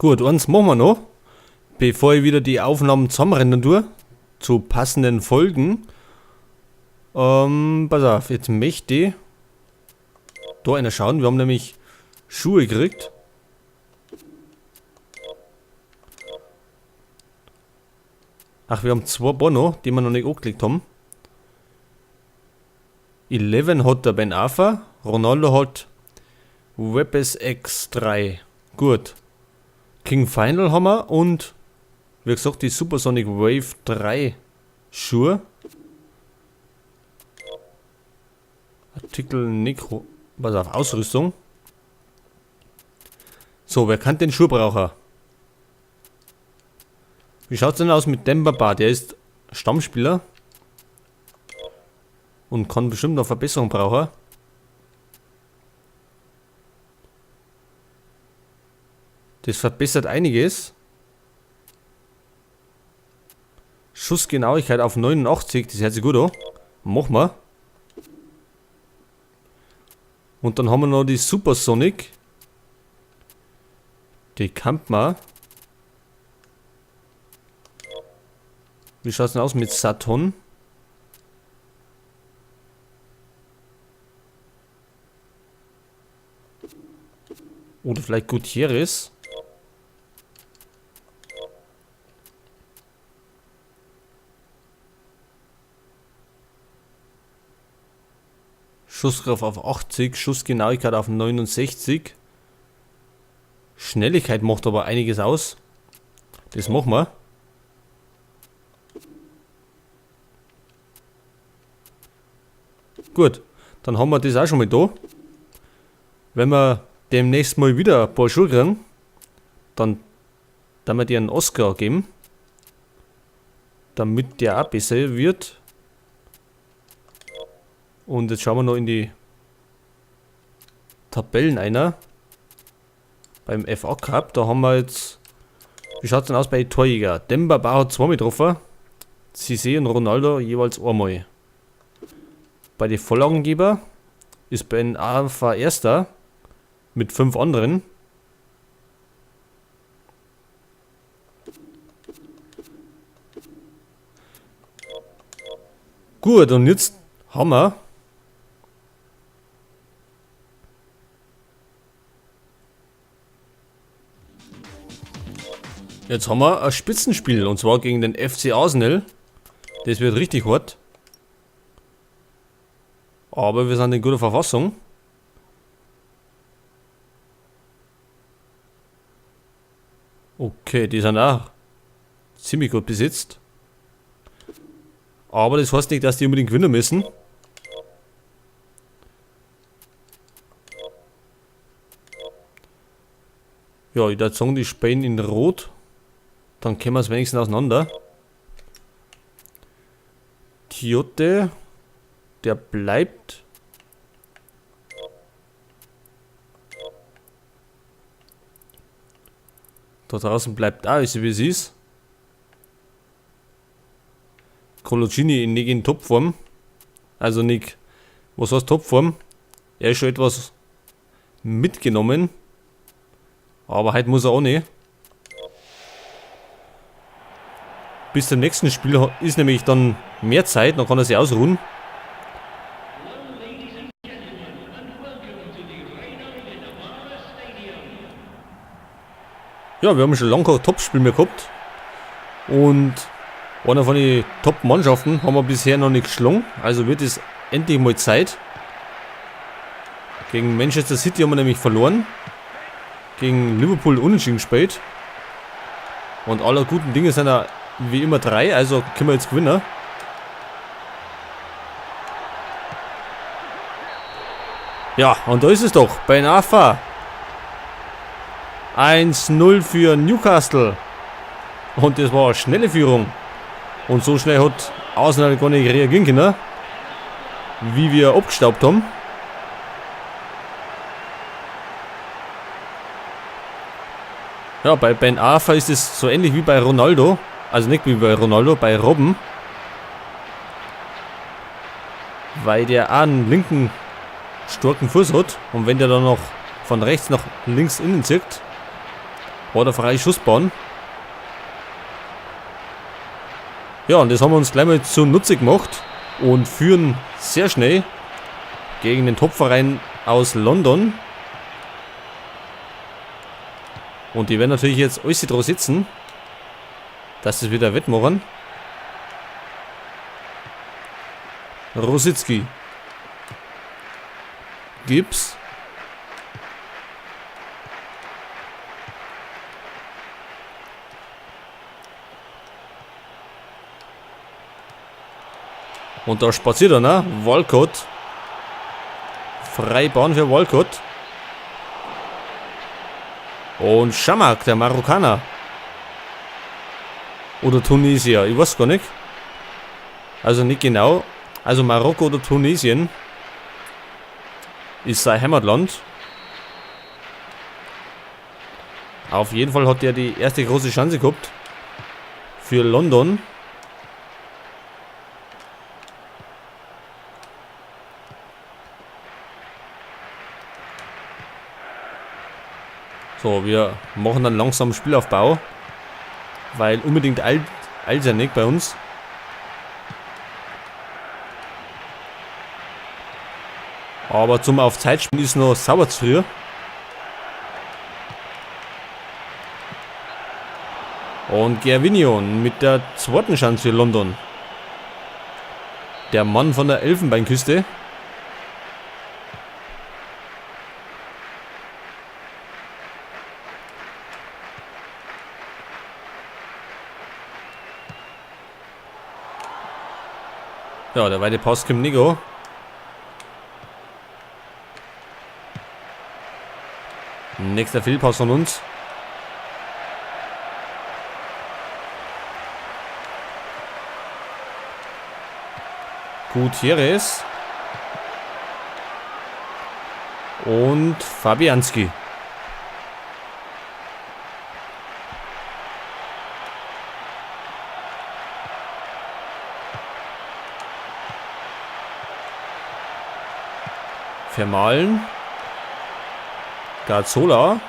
Gut, eins machen wir noch, bevor ich wieder die Aufnahmen zusammenrennen tue, zu passenden Folgen. Pass auf, jetzt möchte ich da einer schauen. Wir haben nämlich Schuhe gekriegt. Ach, wir haben zwei Paar noch, die wir noch nicht angeklickt haben. 11 hat der Ben Arfa, Ronaldo hat Webes X3. Gut. King Final haben wir und wie gesagt die Supersonic Wave 3 Schuhe. Artikel Necro. Was auf Ausrüstung. So, wer kann den Schuh brauchen? Wie schaut es denn aus mit Demba Ba? Der ist Stammspieler und kann bestimmt noch Verbesserung brauchen. Das verbessert einiges. Schussgenauigkeit auf 89, das hört sich gut an. Machen wir. Und dann haben wir noch die Supersonic. Die kann man. Wie schaut es denn aus mit Saturn? Oder vielleicht Gutierrez. Schusskraft auf 80, Schussgenauigkeit auf 69. Schnelligkeit macht aber einiges aus. Das machen wir. Gut, dann haben wir das auch schon mal da. Wenn wir demnächst mal wieder ein paar Schuhe kriegen, dann wir dir einen Oscar geben, damit der auch besser wird. Und jetzt schauen wir noch in die Tabellen einer. Beim FA Cup, da haben wir jetzt, wie schaut es denn aus bei Torjäger? Demba Ba hat zweimal getroffen, Cissé und Ronaldo jeweils einmal. Bei den Vorlagengeber ist Ben Arfa erster mit 5 anderen. Gut, und jetzt haben wir ein Spitzenspiel und zwar gegen den FC Arsenal. Das wird richtig hart. Aber wir sind in guter Verfassung. Okay, die sind auch ziemlich gut besetzt. Aber das heißt nicht, dass die unbedingt gewinnen müssen. Ja, ich würde sagen, die spielen in Rot. Dann können wir es wenigstens auseinander. Tiote, der bleibt. Da draußen bleibt auch alles, wie es ist. Coloccini nicht in Topform. Also nicht, was heißt Topform? Er ist schon etwas mitgenommen. Aber heute muss er auch nicht. Bis zum nächsten Spiel ist nämlich dann mehr Zeit, dann kann er sich ausruhen. Ja, wir haben schon lange kein Topspiel mehr gehabt. Und einer von den Top-Mannschaften haben wir bisher noch nicht geschlagen. Also wird es endlich mal Zeit. Gegen Manchester City haben wir nämlich verloren. Gegen Liverpool unentschieden gespielt. Und alle guten Dinge sind ja wie immer 3, also können wir jetzt gewinnen. Ja, und da ist es doch, Ben Arfa. 1-0 für Newcastle. Und das war eine schnelle Führung. Und so schnell hat Arsenal gar nicht reagieren können, wie wir abgestaubt haben. Ja, bei Ben Arfa ist es so ähnlich wie bei Ronaldo. Also nicht wie bei Ronaldo, bei Robben. Weil der einen linken starken Fuß hat. Und wenn der dann noch von rechts nach links innen zieht, War der freie Schussbahn. Ja, und das haben wir uns gleich mal zunutze gemacht und führen sehr schnell gegen den Topverein aus London. Und die werden natürlich jetzt alles drauf sitzen, dass sie es wieder wettmachen. Rositzky. Gibbs. Und da spaziert er, ne? Walcott. Freibahn für Walcott. Und Chamakh, der Marokkaner. Oder Tunesier, ich weiß gar nicht. Also nicht genau. Also Marokko oder Tunesien ist sein Heimatland. Auf jeden Fall hat er die erste große Chance gehabt für London. So, wir machen dann langsam Spielaufbau, weil unbedingt eilt ja nicht bei uns. Aber zum auf Zeit spielen ist noch sauber zu früh. Und Gervinho mit der zweiten Chance für London. Der Mann von der Elfenbeinküste. Ja, der weite Pass kommt Nico. Nächster Fehlpass von uns. Gutierrez. Und Fabianski. Vermahlen. Gazzola.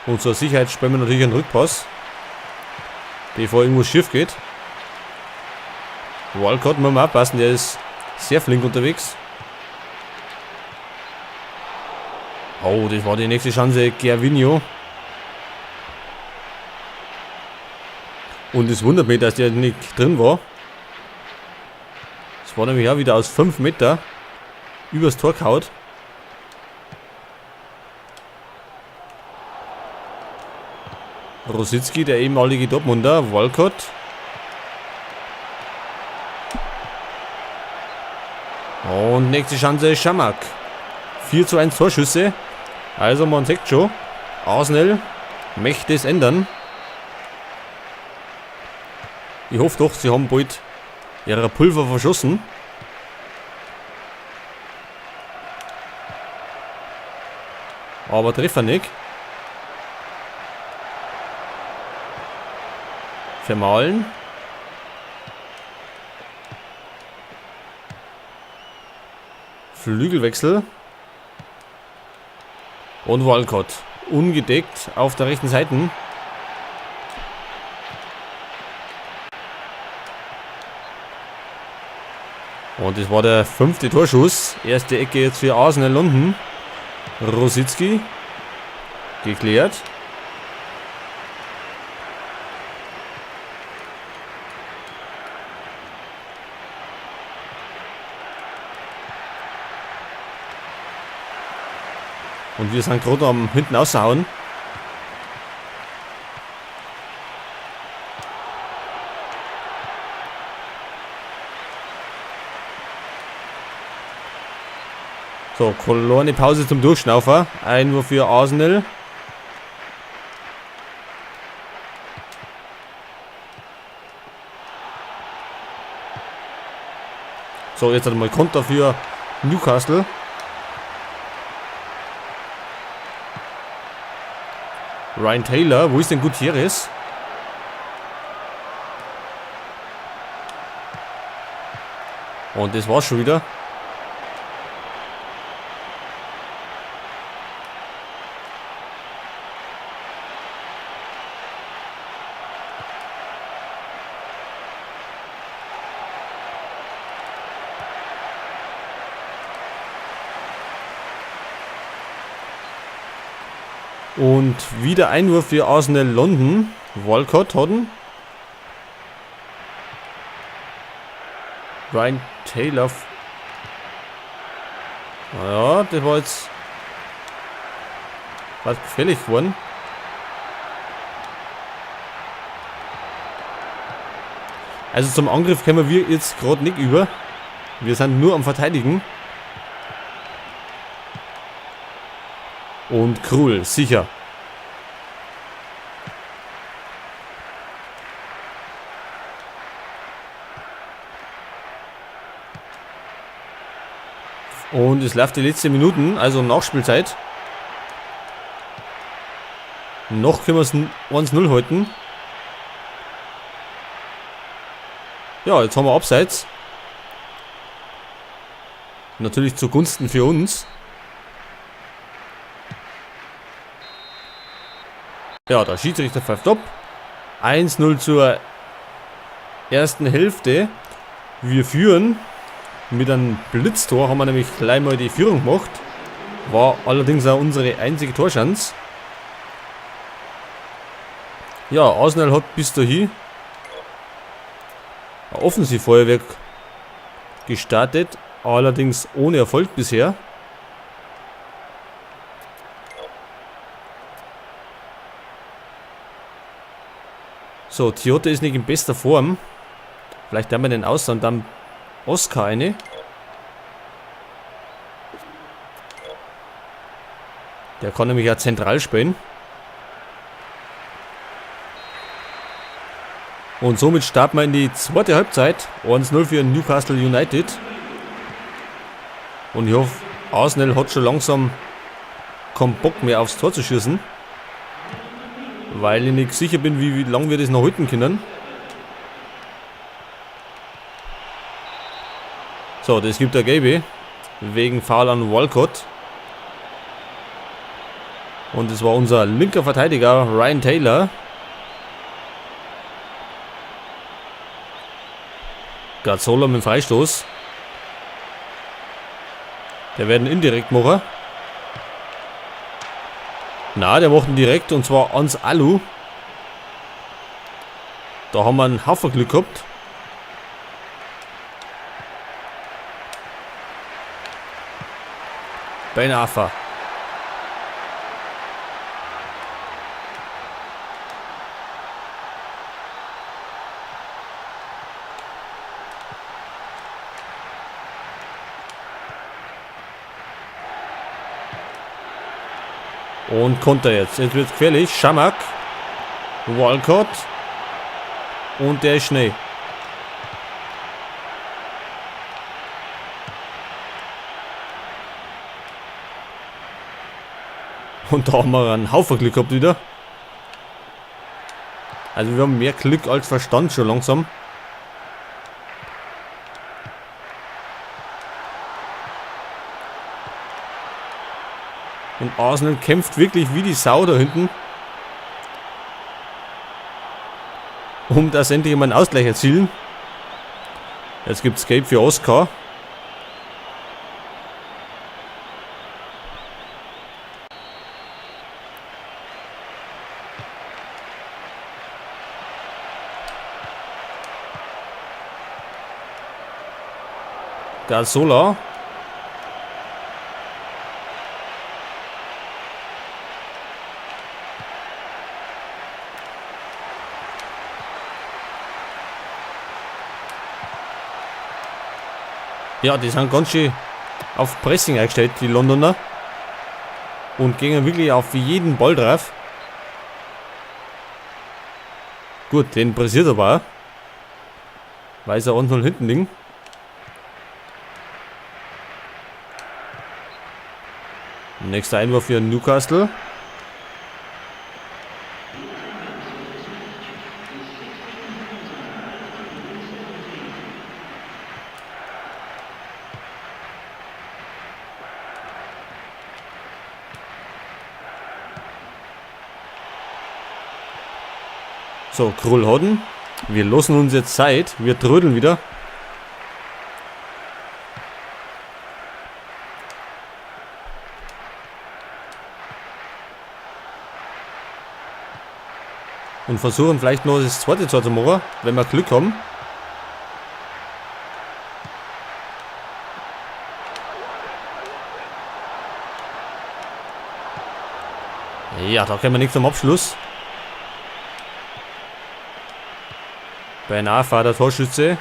Und zur Sicherheit spielen wir natürlich einen Rückpass, bevor irgendwas schief geht. Walcott muss man aufpassen, der ist sehr flink unterwegs. Oh, das war die nächste Chance, Gervinho. Und es wundert mich, dass der nicht drin war. Es war nämlich auch wieder aus 5 Meter übers Tor gehaut. Rositzky, der ehemalige Dortmunder, Walcott. Und nächste Chance, Chamakh. 4:1 Torschüsse. Also man sagt schon, Arsenal möchte es ändern. Ich hoffe doch, sie haben bald ihre Pulver verschossen. Aber Treffer nicht. Vermahlen. Flügelwechsel. Und Walcott. Ungedeckt auf der rechten Seite. Und das war der 5. Torschuss. Erste Ecke jetzt für Arsenal London. Rositzky. Geklärt. Und wir sind gerade am hinten aushauen. So, kleine Pause zum Durchschnaufer. Einwurf für Arsenal. So, jetzt einmal Konter für Newcastle. Ryan Taylor, wo ist denn Gutierrez? Und das war's schon wieder. Und wieder Einwurf für Arsenal London. Walcott hatten. Ryan Taylor. Ja, das war jetzt was gefährlich geworden. Also zum Angriff kommen wir jetzt gerade nicht über. Wir sind nur am Verteidigen. Und Krul, sicher. Und es läuft die letzten Minuten, also Nachspielzeit. Noch können wir es 1-0 halten. Ja, jetzt haben wir Abseits. Natürlich zugunsten für uns. Ja, der Schiedsrichter pfeift ab. 1-0 zur ersten Hälfte. Wir führen. Mit einem Blitztor haben wir nämlich gleich mal die Führung gemacht. War allerdings auch unsere einzige Torchance. Ja, Arsenal hat bis dahin ein Offensivfeuerwerk gestartet. Allerdings ohne Erfolg bisher. So, Tiote ist nicht in bester Form. Vielleicht haben wir den aus und dann Oscar eine. Der kann nämlich ja zentral spielen. Und somit starten wir in die zweite Halbzeit. 1-0 für Newcastle United. Und ich hoffe, Arsenal hat schon langsam keinen Bock mehr aufs Tor zu schießen. Weil ich nicht sicher bin, wie lange wir das noch halten können. So, das gibt der Gelbe. Wegen Foul an Walcott. Und es war unser linker Verteidiger, Ryan Taylor. Gazzola mit dem Freistoß. Der werden indirekt machen. Na, der macht ihn direkt und zwar ans Alu. Da haben wir einen Haufen Glück gehabt. Ben Arfa. Und Konter jetzt. Jetzt wird es gefährlich. Schamak. Walcott. Und der ist schnell. Und da haben wir einen Haufen Glück gehabt wieder. Also wir haben mehr Glück als Verstand schon langsam. Und Arsenal kämpft wirklich wie die Sau da hinten. Um das endlich mal einen Ausgleich erzielen. Jetzt gibt es Gelb für Oscar. Gazzola. Ja, die sind ganz schön auf Pressing eingestellt, die Londoner. Und gehen wirklich auf jeden Ball drauf. Gut, den pressiert aber auch. Weil sie 1-0 hinten liegen. Nächster Einwurf für Newcastle. So, Krull Hodden. Wir lassen uns jetzt Zeit. Wir trödeln wieder. Und versuchen vielleicht noch das zweite Tor zu machen, wenn wir Glück haben. Ja, da können wir nichts am Abschluss. Ben Arfa, der Torschütze.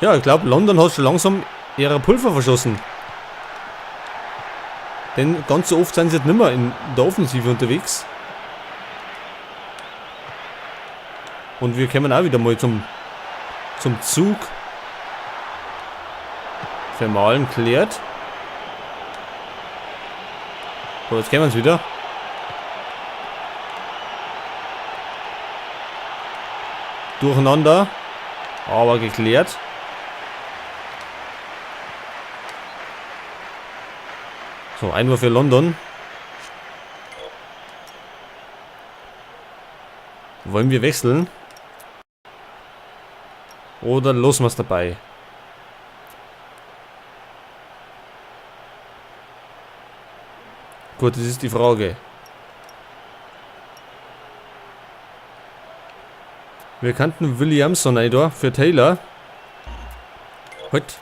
Ja, ich glaube, London hat schon langsam ihre Pulver verschossen. Denn ganz so oft sind sie jetzt nicht mehr in der Offensive unterwegs. Und wir kommen auch wieder mal zum Zug. Vermahlen klärt. So, jetzt kommen wir wieder. Durcheinander. Aber geklärt. So, Einwurf für London. Wollen wir wechseln? Oder lassen wir es dabei? Gut, das ist die Frage. Wir kannten Williamson da für Taylor. Heute.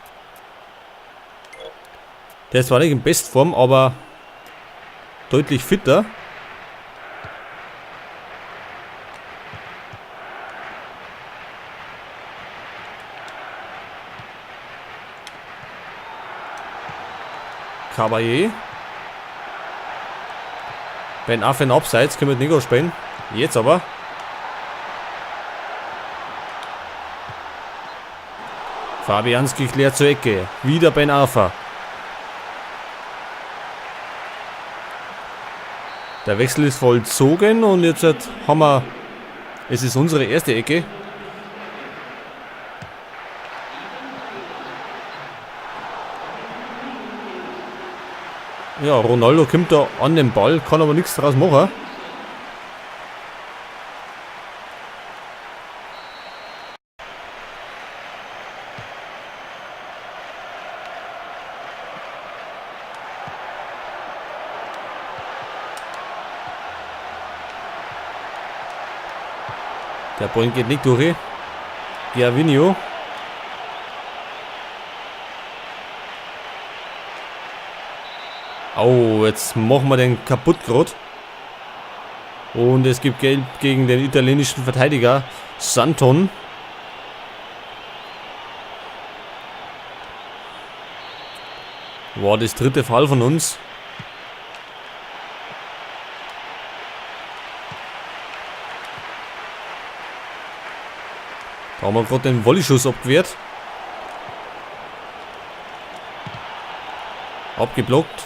Der ist zwar nicht in Bestform, aber deutlich fitter. Caballé. Ben Arfa in Abseits, können wir nicht ausspielen. Jetzt aber. Fabianski klärt zur Ecke. Wieder Ben Arfa. Der Wechsel ist vollzogen und jetzt haben wir. Es ist unsere erste Ecke. Ja, Ronaldo kommt da an den Ball, kann aber nichts draus machen. Der Ball geht nicht durch. Gervinho. Oh, jetzt machen wir den kaputt gerade. Und es gibt Gelb gegen den italienischen Verteidiger Santon. War das dritte Foul von uns. Da haben wir gerade den Volleyschuss abgewehrt. Abgeblockt.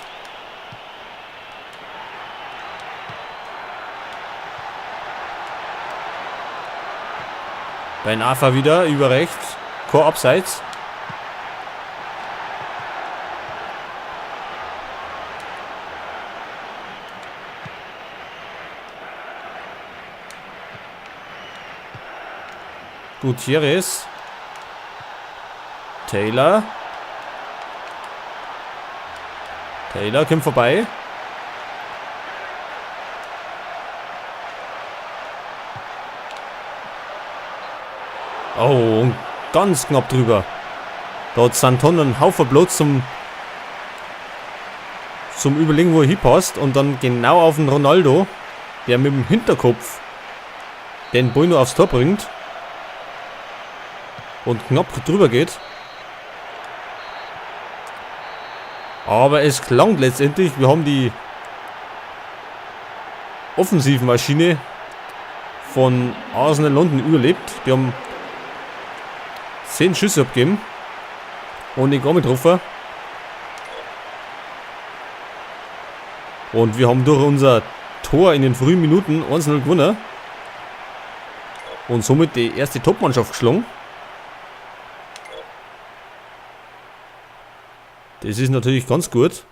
Ben Arfa wieder über rechts. Chor abseits. Gutierrez. Taylor. Taylor kommt vorbei. Oh, ganz knapp drüber. Da hat Santon einen Haufen Platz zum Überlegen, wo er hinpasst. Und dann genau auf den Ronaldo, der mit dem Hinterkopf den Ball nur aufs Tor bringt. Und knapp drüber geht. Aber es klang letztendlich, wir haben die Offensivmaschine von Arsenal London überlebt. Die haben 10 Schüsse abgegeben. Und ich gar nicht getroffen. Und wir haben durch unser Tor in den frühen Minuten 1-0 gewonnen. Und somit die erste Topmannschaft geschlagen. Das ist natürlich ganz gut.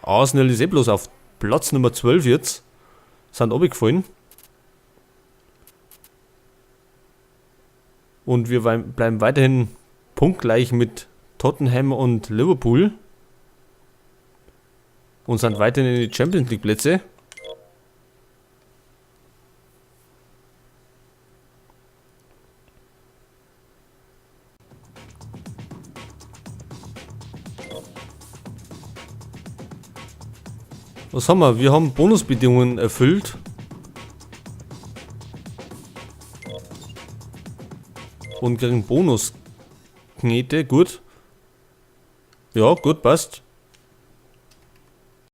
Arsenal ist bloß auf Platz Nummer 12 jetzt. Sind runtergefallen. Und wir bleiben weiterhin punktgleich mit Tottenham und Liverpool. Und sind weiterhin in die Champions League Plätze. Was haben wir? Wir haben Bonusbedingungen erfüllt. Und kriegen Bonusknete, gut. Ja, gut, passt.